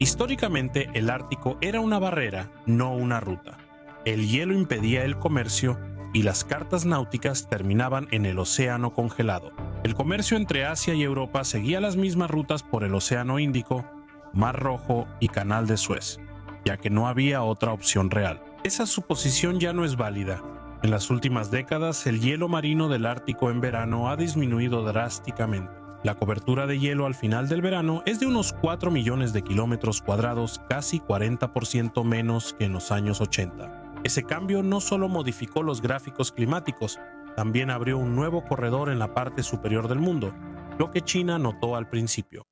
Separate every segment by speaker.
Speaker 1: Históricamente, el Ártico era una barrera, no una ruta. El hielo impedía el comercio y las cartas náuticas terminaban en el océano congelado. El comercio entre Asia y Europa seguía las mismas rutas por el Océano Índico, Mar Rojo y Canal de Suez, ya que no había otra opción real. Esa suposición ya no es válida. En las últimas décadas, el hielo marino del Ártico en verano ha disminuido drásticamente. La cobertura de hielo al final del verano es de unos 4 millones de kilómetros cuadrados, casi 40% menos que en los años 80. Ese cambio no solo modificó los gráficos climáticos, también abrió un nuevo corredor en la parte superior del mundo, lo que China notó al principio.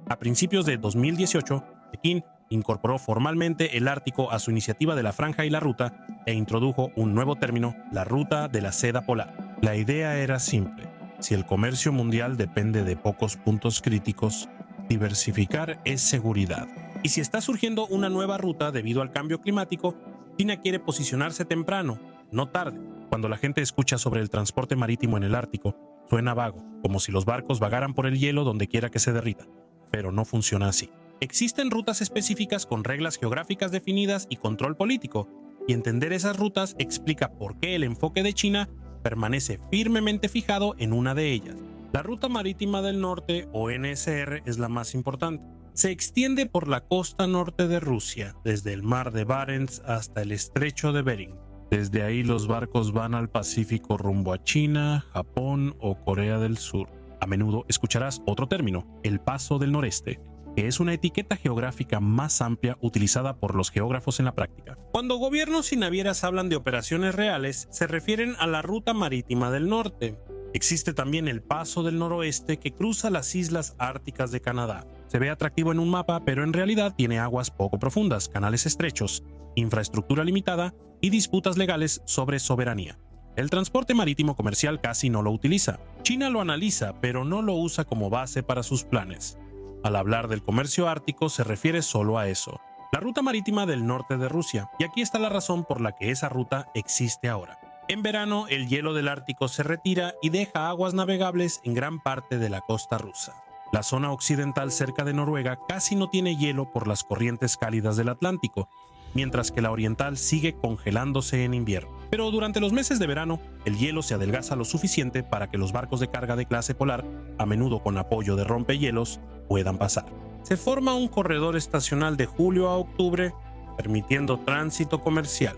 Speaker 1: A principios de 2018, Pekín incorporó formalmente el Ártico a su iniciativa de la Franja y la Ruta e introdujo un nuevo término, la Ruta de la Seda Polar. La idea era simple: si el comercio mundial depende de pocos puntos críticos, diversificar es seguridad. Y si está surgiendo una nueva ruta debido al cambio climático, China quiere posicionarse temprano, no tarde. Cuando la gente escucha sobre el transporte marítimo en el Ártico, suena vago, como si los barcos vagaran por el hielo donde quiera que se derrita. Pero no funciona así. Existen rutas específicas con reglas geográficas definidas y control político, y entender esas rutas explica por qué el enfoque de China permanece firmemente fijado en una de ellas. La Ruta Marítima del Norte, o NSR, es la más importante. Se extiende por la costa norte de Rusia, desde el mar de Barents hasta el estrecho de Bering. Desde ahí los barcos van al Pacífico rumbo a China, Japón o Corea del Sur. A menudo escucharás otro término, el Paso del Noreste, que es una etiqueta geográfica más amplia utilizada por los geógrafos en la práctica. Cuando gobiernos y navieras hablan de operaciones reales, se refieren a la Ruta Marítima del Norte. Existe también el Paso del Noroeste, que cruza las islas árticas de Canadá. Se ve atractivo en un mapa, pero en realidad tiene aguas poco profundas, canales estrechos, infraestructura limitada y disputas legales sobre soberanía. El transporte marítimo comercial casi no lo utiliza. China lo analiza, pero no lo usa como base para sus planes. Al hablar del comercio ártico se refiere solo a eso, la ruta marítima del norte de Rusia, y aquí está la razón por la que esa ruta existe ahora. En verano, el hielo del Ártico se retira y deja aguas navegables en gran parte de la costa rusa. La zona occidental cerca de Noruega casi no tiene hielo por las corrientes cálidas del Atlántico, mientras que la oriental sigue congelándose en invierno. Pero durante los meses de verano, el hielo se adelgaza lo suficiente para que los barcos de carga de clase polar, a menudo con apoyo de rompehielos, puedan pasar. Se forma un corredor estacional de julio a octubre, permitiendo tránsito comercial.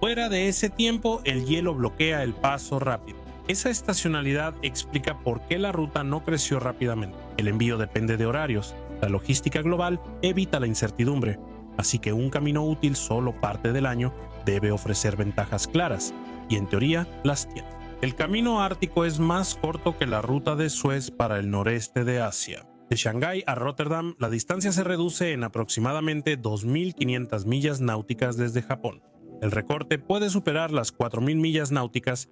Speaker 1: Fuera de ese tiempo, el hielo bloquea el paso rápido. Esa estacionalidad explica por qué la ruta no creció rápidamente. El envío depende de horarios. La logística global evita la incertidumbre, así que un camino útil solo parte del año debe ofrecer ventajas claras, y en teoría las tiene. El camino ártico es más corto que la ruta de Suez para el noreste de Asia. De Shanghái a Rotterdam, la distancia se reduce en aproximadamente 2.500 millas náuticas desde Japón. El recorte puede superar las 4.000 millas náuticas.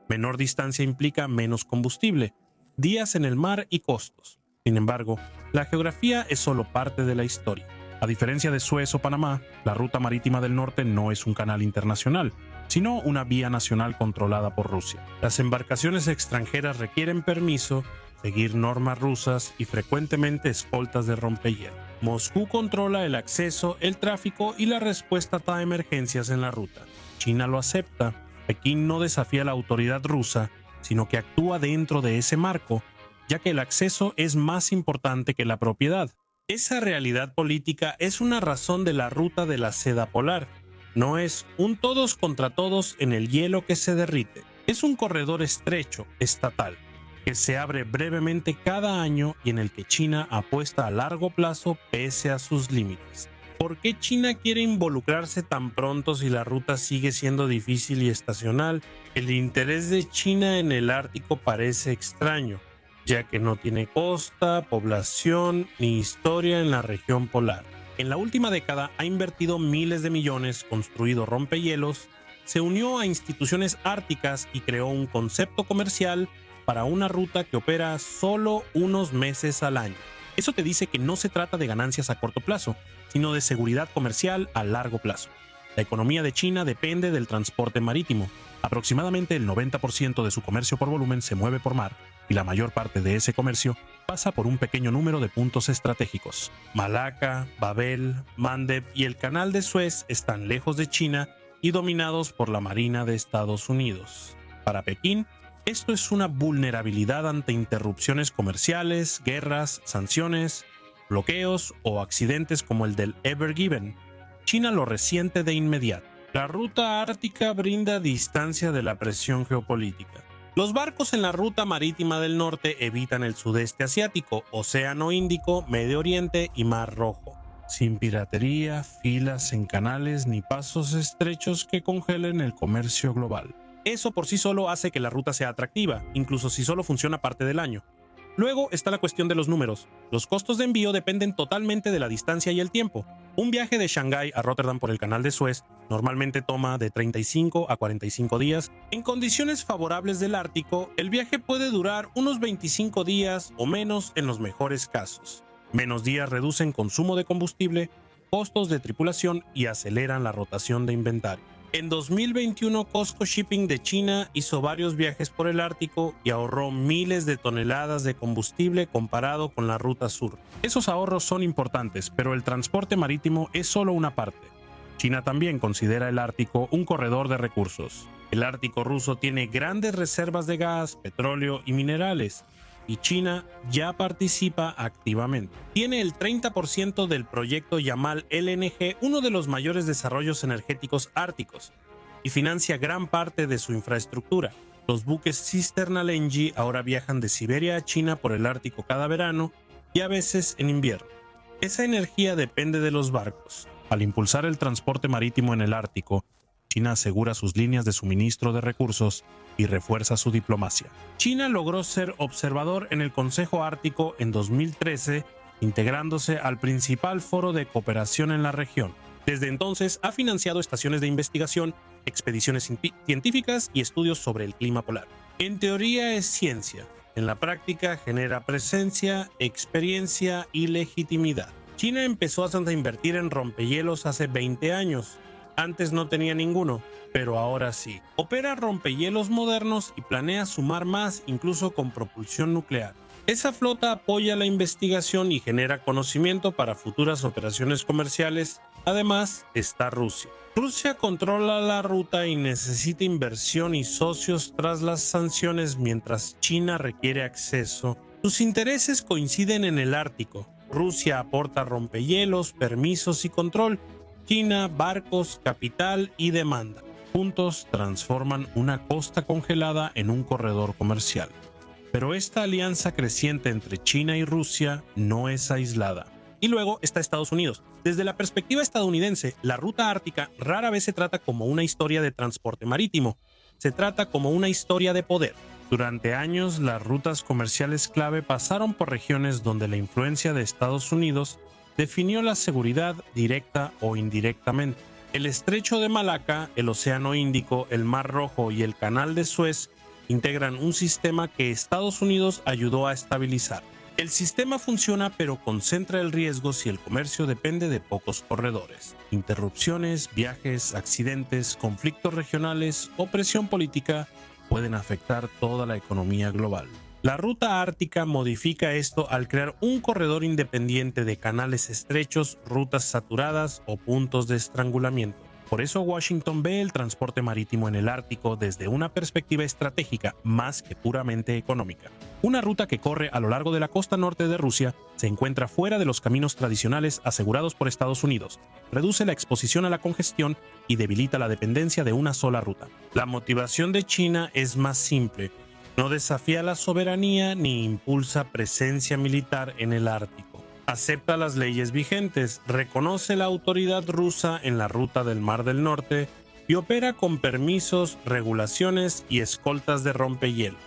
Speaker 1: Menor distancia implica menos combustible, días en el mar y costos. Sin embargo, la geografía es solo parte de la historia. A diferencia de Suez o Panamá, la ruta marítima del norte no es un canal internacional, sino una vía nacional controlada por Rusia. Las embarcaciones extranjeras requieren permiso, seguir normas rusas y frecuentemente escoltas de rompehielo. Moscú controla el acceso, el tráfico y la respuesta a emergencias en la ruta. China lo acepta. Pekín no desafía la autoridad rusa, sino que actúa dentro de ese marco, ya que el acceso es más importante que la propiedad. Esa realidad política es una razón de la ruta de la seda polar. No es un todos contra todos en el hielo que se derrite. Es un corredor estrecho, estatal, que se abre brevemente cada año y en el que China apuesta a largo plazo pese a sus límites. ¿Por qué China quiere involucrarse tan pronto si la ruta sigue siendo difícil y estacional? El interés de China en el Ártico parece extraño, ya que no tiene costa, población ni historia en la región polar. En la última década ha invertido miles de millones, construido rompehielos, se unió a instituciones árticas y creó un concepto comercial para una ruta que opera solo unos meses al año. Eso te dice que no se trata de ganancias a corto plazo, sino de seguridad comercial a largo plazo. La economía de China depende del transporte marítimo. Aproximadamente el 90% de su comercio por volumen se mueve por mar, y la mayor parte de ese comercio pasa por un pequeño número de puntos estratégicos. Malaca, Babel, Mandeb y el Canal de Suez están lejos de China y dominados por la Marina de Estados Unidos. Para Pekín, esto es una vulnerabilidad ante interrupciones comerciales, guerras, sanciones, bloqueos o accidentes como el del Ever Given. China lo resiente de inmediato. La ruta ártica brinda distancia de la presión geopolítica. Los barcos en la ruta marítima del norte evitan el sudeste asiático, Océano Índico, Medio Oriente y Mar Rojo, sin piratería, filas en canales ni pasos estrechos que congelen el comercio global. Eso por sí solo hace que la ruta sea atractiva, incluso si solo funciona parte del año. Luego está la cuestión de los números. Los costos de envío dependen totalmente de la distancia y el tiempo. Un viaje de Shanghái a Rotterdam por el Canal de Suez normalmente toma de 35 a 45 días. En condiciones favorables del Ártico, el viaje puede durar unos 25 días o menos en los mejores casos. Menos días reducen consumo de combustible, costos de tripulación y aceleran la rotación de inventario. En 2021, COSCO Shipping de China hizo varios viajes por el Ártico y ahorró miles de toneladas de combustible comparado con la ruta sur. Esos ahorros son importantes, pero el transporte marítimo es solo una parte. China también considera el Ártico un corredor de recursos. El Ártico ruso tiene grandes reservas de gas, petróleo y minerales, y China ya participa activamente. Tiene el 30% del proyecto Yamal LNG, uno de los mayores desarrollos energéticos árticos, y financia gran parte de su infraestructura. Los buques cisterna LNG ahora viajan de Siberia a China por el Ártico cada verano y a veces en invierno. Esa energía depende de los barcos. Al impulsar el transporte marítimo en el Ártico, China asegura sus líneas de suministro de recursos y refuerza su diplomacia. China logró ser observador en el Consejo Ártico en 2013, integrándose al principal foro de cooperación en la región. Desde entonces ha financiado estaciones de investigación, expediciones científicas y estudios sobre el clima polar. En teoría es ciencia, en la práctica genera presencia, experiencia y legitimidad. China empezó a invertir en rompehielos hace 20 años. Antes no tenía ninguno, pero ahora sí. Opera rompehielos modernos y planea sumar más, incluso con propulsión nuclear. Esa flota apoya la investigación y genera conocimiento para futuras operaciones comerciales. Además, está Rusia. Rusia controla la ruta y necesita inversión y socios tras las sanciones, mientras China requiere acceso. Sus intereses coinciden en el Ártico. Rusia aporta rompehielos, permisos y control. China, barcos, capital y demanda. Juntos transforman una costa congelada en un corredor comercial. Pero esta alianza creciente entre China y Rusia no es aislada. Y luego está Estados Unidos. Desde la perspectiva estadounidense, la ruta ártica rara vez se trata como una historia de transporte marítimo. Se trata como una historia de poder. Durante años, las rutas comerciales clave pasaron por regiones donde la influencia de Estados Unidos definió la seguridad directa o indirectamente. El estrecho de Malaca, el Océano Índico, el Mar Rojo y el Canal de Suez integran un sistema que Estados Unidos ayudó a estabilizar. El sistema funciona, pero concentra el riesgo si el comercio depende de pocos corredores. Interrupciones, viajes, accidentes, conflictos regionales o presión política pueden afectar toda la economía global. La ruta ártica modifica esto al crear un corredor independiente de canales estrechos, rutas saturadas o puntos de estrangulamiento. Por eso Washington ve el transporte marítimo en el Ártico desde una perspectiva estratégica más que puramente económica. Una ruta que corre a lo largo de la costa norte de Rusia se encuentra fuera de los caminos tradicionales asegurados por Estados Unidos, reduce la exposición a la congestión y debilita la dependencia de una sola ruta. La motivación de China es más simple. No desafía la soberanía ni impulsa presencia militar en el Ártico. Acepta las leyes vigentes, reconoce la autoridad rusa en la ruta del Mar del Norte y opera con permisos, regulaciones y escoltas de rompehielo.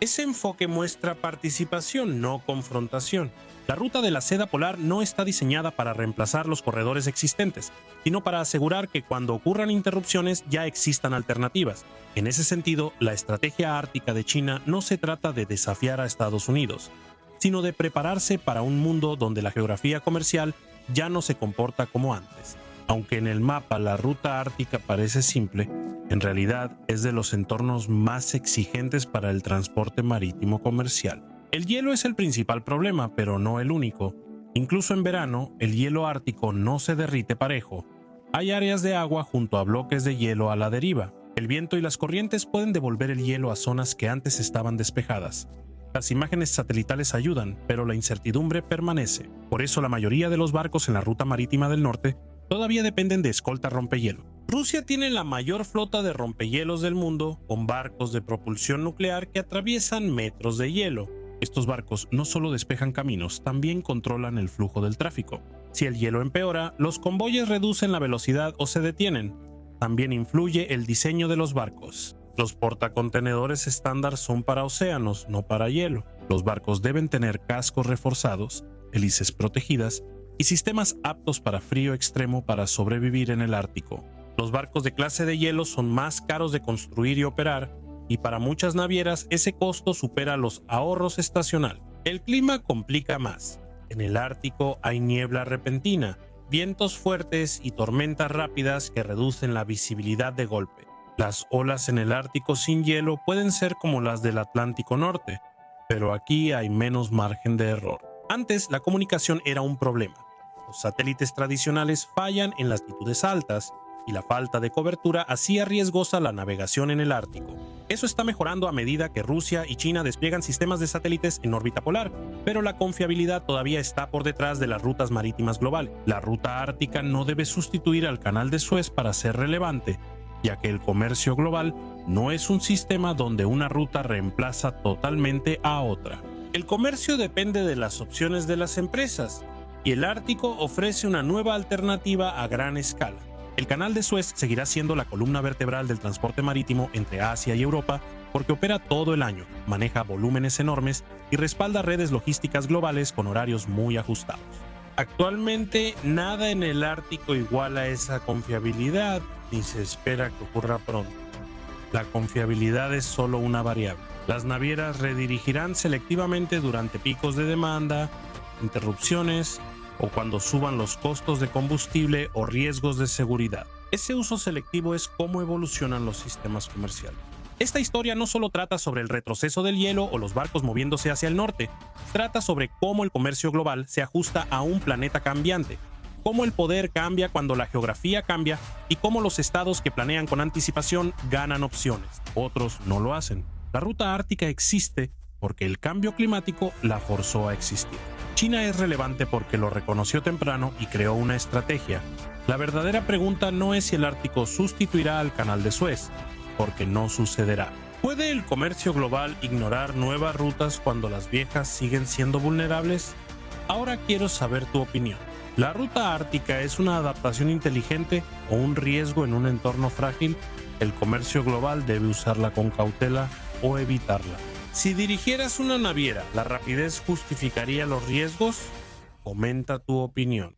Speaker 1: Ese enfoque muestra participación, no confrontación. La ruta de la seda polar no está diseñada para reemplazar los corredores existentes, sino para asegurar que cuando ocurran interrupciones ya existan alternativas. En ese sentido, la estrategia ártica de China no se trata de desafiar a Estados Unidos, sino de prepararse para un mundo donde la geografía comercial ya no se comporta como antes. Aunque en el mapa la ruta ártica parece simple, En realidad, es de los entornos más exigentes para el transporte marítimo comercial. El hielo es el principal problema, pero no el único. Incluso en verano, el hielo ártico no se derrite parejo. Hay áreas de agua junto a bloques de hielo a la deriva. El viento y las corrientes pueden devolver el hielo a zonas que antes estaban despejadas. Las imágenes satelitales ayudan, pero la incertidumbre permanece. Por eso la mayoría de los barcos en la ruta marítima del norte todavía dependen de escolta rompehielo. Rusia tiene la mayor flota de rompehielos del mundo, con barcos de propulsión nuclear que atraviesan metros de hielo. Estos barcos no solo despejan caminos, también controlan el flujo del tráfico. Si el hielo empeora, los convoyes reducen la velocidad o se detienen. También influye el diseño de los barcos. Los portacontenedores estándar son para océanos, no para hielo. Los barcos deben tener cascos reforzados, hélices protegidas y sistemas aptos para frío extremo para sobrevivir en el Ártico. Los barcos de clase de hielo son más caros de construir y operar, y para muchas navieras ese costo supera los ahorros estacional. El clima complica más. En el Ártico hay niebla repentina, vientos fuertes y tormentas rápidas que reducen la visibilidad de golpe. Las olas en el Ártico sin hielo pueden ser como las del Atlántico Norte, pero aquí hay menos margen de error. Antes, la comunicación era un problema. Los satélites tradicionales fallan en latitudes altas y la falta de cobertura hacía riesgosa la navegación en el Ártico. Eso está mejorando a medida que Rusia y China despliegan sistemas de satélites en órbita polar, pero la confiabilidad todavía está por detrás de las rutas marítimas globales. La ruta ártica no debe sustituir al Canal de Suez para ser relevante, ya que el comercio global no es un sistema donde una ruta reemplaza totalmente a otra. El comercio depende de las opciones de las empresas, y el Ártico ofrece una nueva alternativa a gran escala. El Canal de Suez seguirá siendo la columna vertebral del transporte marítimo entre Asia y Europa porque opera todo el año, maneja volúmenes enormes y respalda redes logísticas globales con horarios muy ajustados. Actualmente, nada en el Ártico iguala esa confiabilidad ni se espera que ocurra pronto. La confiabilidad es solo una variable. Las navieras redirigirán selectivamente durante picos de demanda, interrupciones o cuando suban los costos de combustible o riesgos de seguridad. Ese uso selectivo es cómo evolucionan los sistemas comerciales. Esta historia no solo trata sobre el retroceso del hielo o los barcos moviéndose hacia el norte, trata sobre cómo el comercio global se ajusta a un planeta cambiante, cómo el poder cambia cuando la geografía cambia y cómo los estados que planean con anticipación ganan opciones. Otros no lo hacen. La ruta ártica existe porque el cambio climático la forzó a existir. China es relevante porque lo reconoció temprano y creó una estrategia. La verdadera pregunta no es si el Ártico sustituirá al Canal de Suez, porque no sucederá. ¿Puede el comercio global ignorar nuevas rutas cuando las viejas siguen siendo vulnerables? Ahora quiero saber tu opinión. ¿La ruta ártica es una adaptación inteligente o un riesgo en un entorno frágil? ¿El comercio global debe usarla con cautela o evitarla? Si dirigieras una naviera, ¿la rapidez justificaría los riesgos? Comenta tu opinión.